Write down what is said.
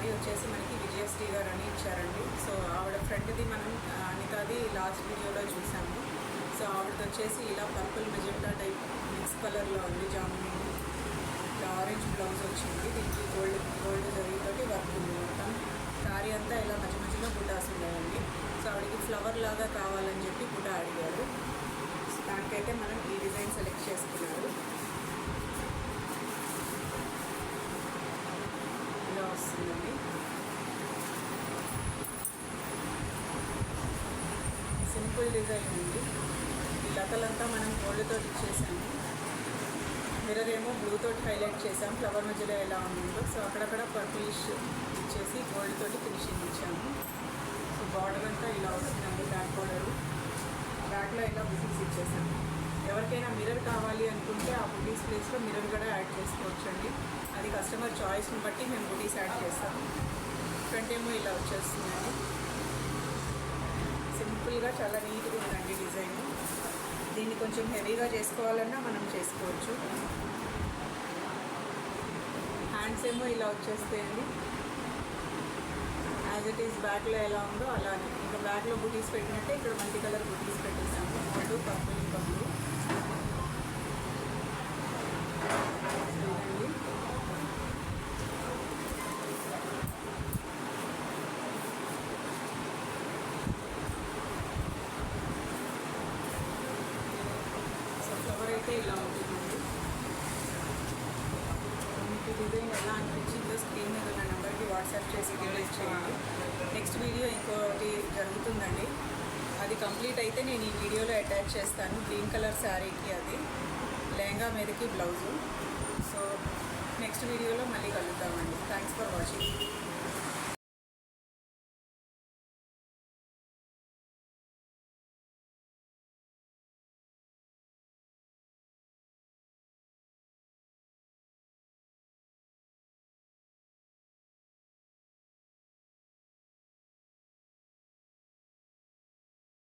శారీ వచ్చేసి మనకి విజయశ్రీ గారు అని ఇచ్చారండి. సో ఆవిడ ఫ్రెండ్ది మనం అనితాది లాస్ట్ వీడియోలో చూసాము. సో ఆవిడది వచ్చేసి ఇలా పర్పుల్ మెజెంటా టైప్ మిక్స్ కలర్లో ఉంది. జామున్ ఇలా ఆరెంజ్ బ్లౌజ్ వచ్చింది. దీనికి గోల్డ్ జరిగితోటి వర్క్ ఉంది. మొత్తం శారీ అంతా ఇలా మధ్య మధ్యలో బుటాస్ ఉన్నాయండి. సో ఆవిడకి ఫ్లవర్ లాగా కావాలని చెప్పి బుటా అడిగారు. దానికైతే మనం ఈ డిజైన్ సెలెక్ట్ చేసుకున్నారు. ఇలా వస్తుందండి. సింపుల్ డిజైన్ ఉంది. ఈ లతలంతా మనం గోల్డ్ తోటి ఇచ్చేసాము. మిర్రర్ ఏమో బ్లూ తోటి హైలైట్ చేసాం. ఫ్లవర్ మధ్యలో ఎలా ఉందో సో అక్కడక్కడ పర్పులిష్ ఇచ్చేసి గోల్డ్ తోటి ఫినిషింగ్ ఇచ్చాము. సో బార్డర్ అంతా ఇలా వస్తుందండి. బ్యాక్ బార్డరు బ్యాక్లో ఇలా బుటీస్ ఇచ్చేసాము. ఎవరికైనా మిర్రర్ కావాలి అనుకుంటే ఆ బుటీస్ ప్లేస్లో మిర్రర్ కూడా యాడ్ చేసుకోవచ్చు అండి. అది కస్టమర్ చాయిస్ని బట్టి మేము బుటీస్ యాడ్ చేస్తాము. ఫ్రంట్ ఏమో ఇలా వచ్చేస్తుందండి. సింపుల్గా చాలా నీట్గా ఉందండి డిజైన్. దీన్ని కొంచెం హెవీగా చేసుకోవాలన్నా మనం చేసుకోవచ్చు. హ్యాండ్స్ ఏమో ఇలా వచ్చేస్తాయండి. యాజ్ ఇట్ ఈస్ బ్యాక్లో ఎలా ఉందో అలానే ఇంకా బ్యాక్లో బుటీస్ పెట్టినట్టే ఇక్కడ మల్టీ కలర్ బుటీస్ పెట్టేసాము. గోల్డ్, పర్పుల్, ఇంకా బ్లూ. ఫ్లవర్ అయితే ఇలా ఉంటుందండి. మీకు డిజైన్ ఎలా అనిపించిందో స్క్రీన్ మీద ఉన్న నెంబర్కి వాట్సాప్ చేసి డీటెయిల్స్ చేయండి. నెక్స్ట్ వీడియో ఇంకోటి జరుగుతుందండి. అది కంప్లీట్ అయితే నేను ఈ వీడియోలో అటాచ్ చేస్తాను. గ్రీన్ కలర్ శారీకి అది లెహంగా మీదకి బ్లౌజు. సో నెక్స్ట్ వీడియోలో మళ్ళీ కలుద్దామండి. Thanks for watching.